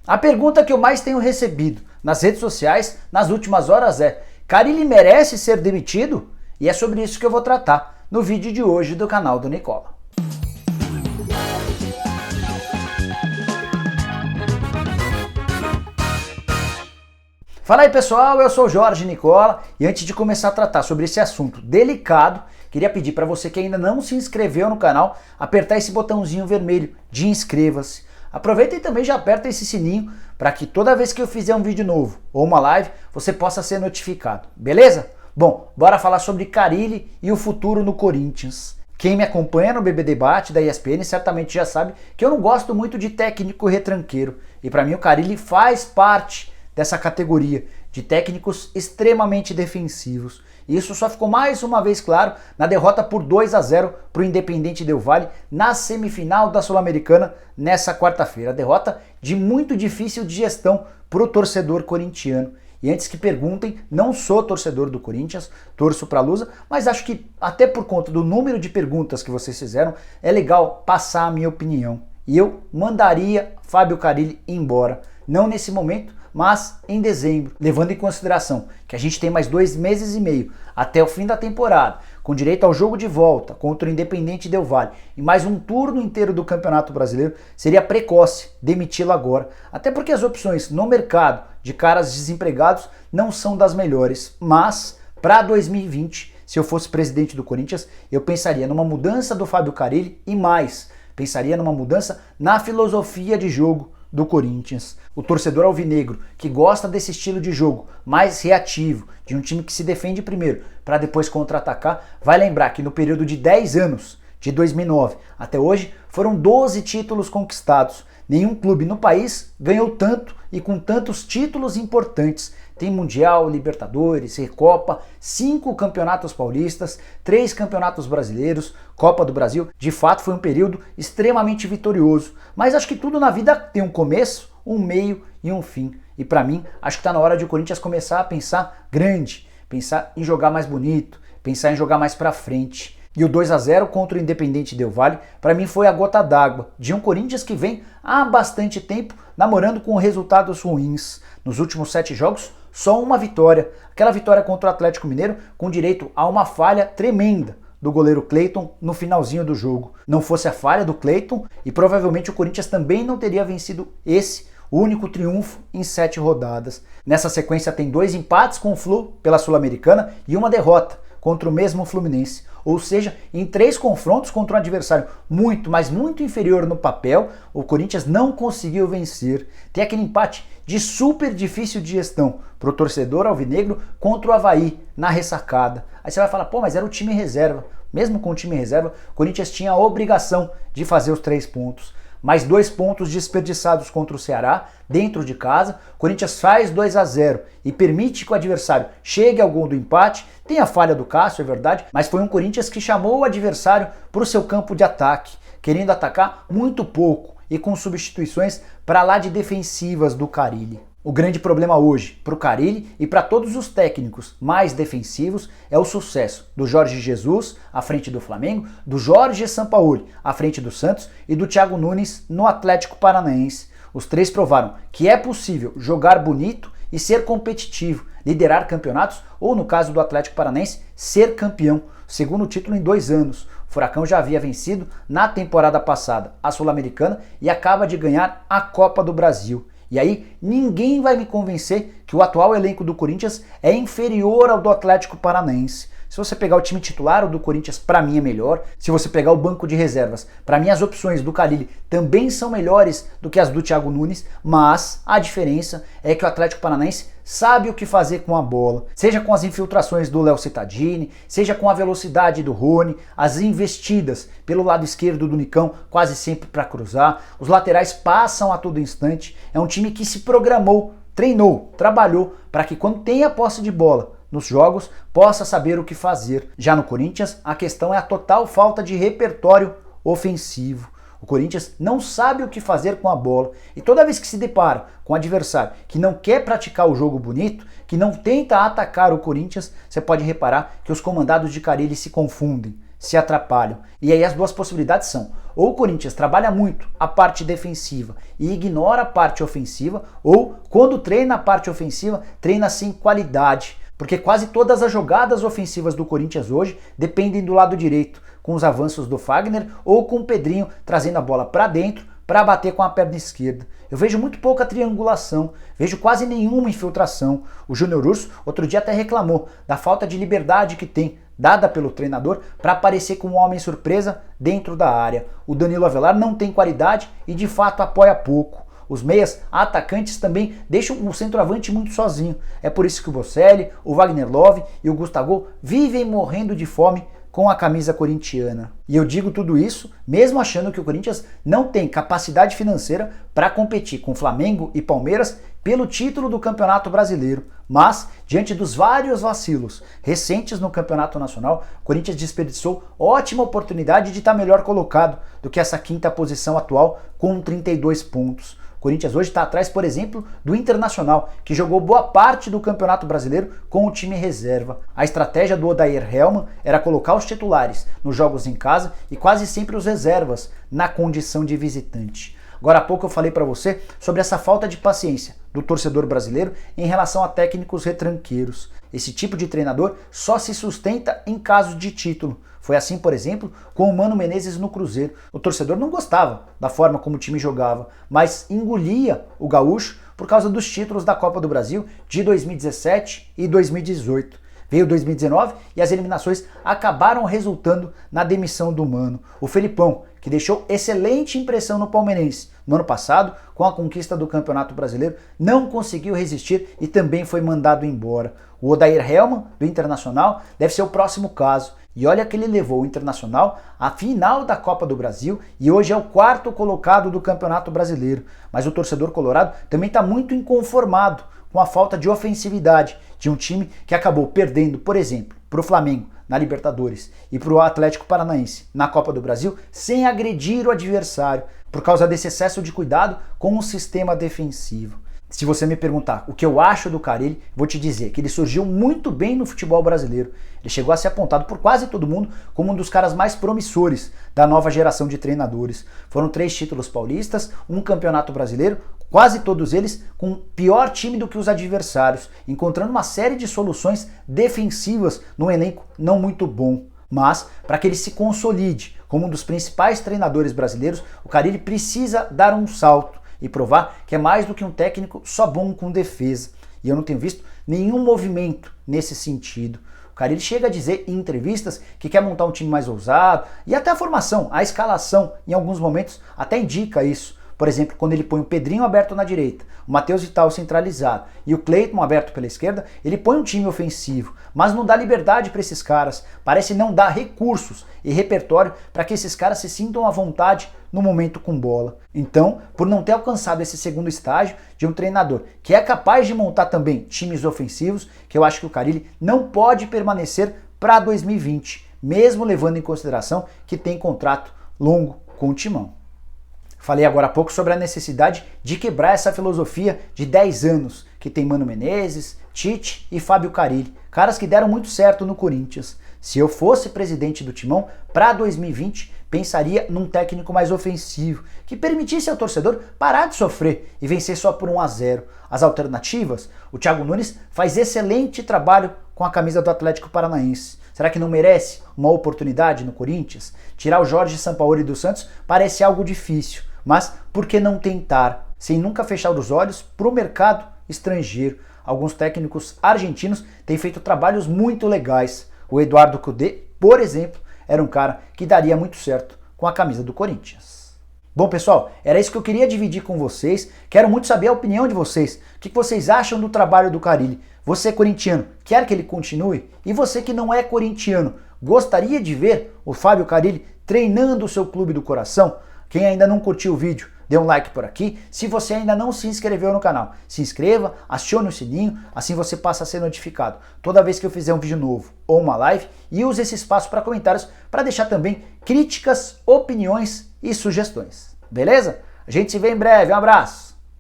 A pergunta que eu mais tenho recebido nas redes sociais nas últimas horas é: Carille merece ser demitido? E é sobre isso que eu vou tratar no vídeo de hoje do canal do Nicola. Fala aí pessoal, eu sou o Jorge Nicola e antes de começar a tratar sobre esse assunto delicado, queria pedir para você que ainda não se inscreveu no canal, apertar esse botãozinho vermelho de inscreva-se. Aproveita e também já aperta esse sininho para que toda vez que eu fizer um vídeo novo ou uma live, você possa ser notificado, beleza? Bom, bora falar sobre Carille e o futuro no Corinthians. Quem me acompanha no BB Debate da ESPN certamente já sabe que eu não gosto muito de técnico retranqueiro e para mim o Carille faz parte dessa categoria de técnicos extremamente defensivos. E isso só ficou mais uma vez claro na derrota por 2-0 para o Independiente Del Valle na semifinal da Sul-Americana nessa quarta-feira. Derrota de muito difícil de gestão para o torcedor corintiano. E antes que perguntem, não sou torcedor do Corinthians, torço para a Lusa, mas acho que até por conta do número de perguntas que vocês fizeram, é legal passar a minha opinião. E eu mandaria Fábio Carille embora, não nesse momento, mas em dezembro, levando em consideração que a gente tem mais 2 meses e meio até o fim da temporada, com direito ao jogo de volta contra o Independiente Del Valle e mais um turno inteiro do Campeonato Brasileiro, seria precoce demiti-lo agora, até porque as opções no mercado de caras desempregados não são das melhores, mas para 2020, se eu fosse presidente do Corinthians, eu pensaria numa mudança do Fábio Carille e mais, pensaria numa mudança na filosofia de jogo do Corinthians. O torcedor alvinegro que gosta desse estilo de jogo mais reativo, de um time que se defende primeiro para depois contra-atacar, vai lembrar que no período de 10 anos, de 2009 até hoje, foram 12 títulos conquistados. Nenhum clube no país ganhou tanto e com tantos títulos importantes. Tem Mundial, Libertadores, Recopa, 5 campeonatos paulistas, 3 campeonatos brasileiros, Copa do Brasil. De fato foi um período extremamente vitorioso. Mas acho que tudo na vida tem um começo, um meio e um fim. E para mim, acho que está na hora de o Corinthians começar a pensar grande, pensar em jogar mais bonito, pensar em jogar mais para frente. E o 2-0 contra o Independiente Del Valle, para mim foi a gota d'água de um Corinthians que vem há bastante tempo namorando com resultados ruins. Nos últimos 7 jogos, só uma vitória. Aquela vitória contra o Atlético Mineiro com direito a uma falha tremenda do goleiro Cleiton no finalzinho do jogo. Não fosse a falha do Cleiton e provavelmente o Corinthians também não teria vencido esse único triunfo em 7 rodadas. Nessa sequência tem 2 empates com o Flu pela Sul-Americana e uma derrota contra o mesmo Fluminense. Ou seja, em 3 confrontos contra um adversário muito, mas muito inferior no papel, o Corinthians não conseguiu vencer. Tem aquele empate de super difícil de gestão para o torcedor alvinegro contra o Avaí na ressacada. Aí você vai falar, pô, mas era o time reserva. Mesmo com o time reserva, o Corinthians tinha a obrigação de fazer os 3 pontos. Mais 2 pontos desperdiçados contra o Ceará, dentro de casa. O Corinthians faz 2-0 e permite que o adversário chegue ao gol do empate. Tem a falha do Cássio, é verdade, mas foi um Corinthians que chamou o adversário para o seu campo de ataque, querendo atacar muito pouco e com substituições para lá de defensivas do Carille. O grande problema hoje para o Carille e para todos os técnicos mais defensivos é o sucesso do Jorge Jesus à frente do Flamengo, do Jorge Sampaoli à frente do Santos e do Thiago Nunes no Atlético Paranaense. Os 3 provaram que é possível jogar bonito e ser competitivo, liderar campeonatos ou, no caso do Atlético Paranaense, ser campeão. Segundo título em 2 anos. O Furacão já havia vencido na temporada passada a Sul-Americana e acaba de ganhar a Copa do Brasil. E aí ninguém vai me convencer que o atual elenco do Corinthians é inferior ao do Atlético Paranaense. Se você pegar o time titular, o do Corinthians para mim é melhor. Se você pegar o banco de reservas, para mim as opções do Carille também são melhores do que as do Thiago Nunes, mas a diferença é que o Atlético Paranaense sabe o que fazer com a bola, seja com as infiltrações do Léo Cittadini, seja com a velocidade do Rony, as investidas pelo lado esquerdo do Nicão, quase sempre para cruzar, os laterais passam a todo instante. É um time que se programou, treinou, trabalhou para que quando tem a posse de bola nos jogos, possa saber o que fazer. Já no Corinthians, a questão é a total falta de repertório ofensivo. O Corinthians não sabe o que fazer com a bola e toda vez que se depara com um adversário que não quer praticar o jogo bonito, que não tenta atacar o Corinthians, você pode reparar que os comandados de Carille se confundem. se atrapalham. E aí as duas possibilidades são: ou o Corinthians trabalha muito a parte defensiva e ignora a parte ofensiva, ou quando treina a parte ofensiva, treina sem qualidade. Porque quase todas as jogadas ofensivas do Corinthians hoje dependem do lado direito, com os avanços do Fagner ou com o Pedrinho trazendo a bola para dentro para bater com a perna esquerda. Eu vejo muito pouca triangulação, vejo quase nenhuma infiltração. O Júnior Urso outro dia até reclamou da falta de liberdade que tem, dada pelo treinador, para aparecer como um homem surpresa dentro da área. O Danilo Avelar não tem qualidade e de fato apoia pouco. Os meias atacantes também deixam o centroavante muito sozinho. É por isso que o Bocelli, o Wagner Love e o Gustavo vivem morrendo de fome com a camisa corintiana. E eu digo tudo isso mesmo achando que o Corinthians não tem capacidade financeira para competir com Flamengo e Palmeiras pelo título do Campeonato Brasileiro. Mas, diante dos vários vacilos recentes no Campeonato Nacional, o Corinthians desperdiçou ótima oportunidade de estar melhor colocado do que essa quinta posição atual com 32 pontos. O Corinthians hoje está atrás, por exemplo, do Internacional, que jogou boa parte do Campeonato Brasileiro com o time reserva. A estratégia do Odair Hellmann era colocar os titulares nos jogos em casa e quase sempre os reservas na condição de visitante. Agora há pouco eu falei para você sobre essa falta de paciência do torcedor brasileiro em relação a técnicos retranqueiros. Esse tipo de treinador só se sustenta em caso de título. Foi assim, por exemplo, com o Mano Menezes no Cruzeiro. O torcedor não gostava da forma como o time jogava, mas engolia o gaúcho por causa dos títulos da Copa do Brasil de 2017 e 2018. Veio 2019 e as eliminações acabaram resultando na demissão do Mano. O Felipão, que deixou excelente impressão no palmeirense no ano passado, com a conquista do Campeonato Brasileiro, não conseguiu resistir e também foi mandado embora. O Odair Hellmann, do Internacional, deve ser o próximo caso. E olha que ele levou o Internacional à final da Copa do Brasil e hoje é o quarto colocado do Campeonato Brasileiro. Mas o torcedor colorado também está muito inconformado com a falta de ofensividade de um time que acabou perdendo, por exemplo, para o Flamengo na Libertadores e para o Atlético Paranaense na Copa do Brasil sem agredir o adversário, por causa desse excesso de cuidado com o sistema defensivo. Se você me perguntar o que eu acho do Carille, vou te dizer que ele surgiu muito bem no futebol brasileiro. Ele chegou a ser apontado por quase todo mundo como um dos caras mais promissores da nova geração de treinadores. Foram 3 títulos paulistas, um campeonato brasileiro, quase todos eles com pior time do que os adversários, encontrando uma série de soluções defensivas num elenco não muito bom. Mas, para que ele se consolide como um dos principais treinadores brasileiros, o Carille precisa dar um salto e provar que é mais do que um técnico só bom com defesa. E eu não tenho visto nenhum movimento nesse sentido. O Carille chega a dizer em entrevistas que quer montar um time mais ousado, e até a formação, a escalação, em alguns momentos, até indica isso. Por exemplo, quando ele põe o Pedrinho aberto na direita, o Matheus Vital centralizado e o Cleiton aberto pela esquerda, ele põe um time ofensivo, mas não dá liberdade para esses caras, parece não dar recursos e repertório para que esses caras se sintam à vontade no momento com bola. Então, por não ter alcançado esse segundo estágio de um treinador que é capaz de montar também times ofensivos, que eu acho que o Carille não pode permanecer para 2020, mesmo levando em consideração que tem contrato longo com o Timão. Falei agora há pouco sobre a necessidade de quebrar essa filosofia de 10 anos que tem Mano Menezes, Tite e Fábio Carille, caras que deram muito certo no Corinthians. Se eu fosse presidente do Timão, para 2020, pensaria num técnico mais ofensivo, que permitisse ao torcedor parar de sofrer e vencer só por 1-0. As alternativas, o Thiago Nunes faz excelente trabalho com a camisa do Atlético Paranaense. Será que não merece uma oportunidade no Corinthians? Tirar o Jorge Sampaoli do Santos parece algo difícil, mas por que não tentar, sem nunca fechar os olhos para o mercado estrangeiro? Alguns técnicos argentinos têm feito trabalhos muito legais. O Eduardo Cudê, por exemplo, era um cara que daria muito certo com a camisa do Corinthians. Bom, pessoal, era isso que eu queria dividir com vocês. Quero muito saber a opinião de vocês. O que vocês acham do trabalho do Carille? Você é corintiano, quer que ele continue? E você que não é corintiano, gostaria de ver o Fábio Carille treinando o seu clube do coração? Quem ainda não curtiu o vídeo, dê um like por aqui. Se você ainda não se inscreveu no canal, se inscreva, acione o sininho, assim você passa a ser notificado toda vez que eu fizer um vídeo novo ou uma live, e use esse espaço para comentários para deixar também críticas, opiniões e sugestões. Beleza? A gente se vê em breve, um abraço!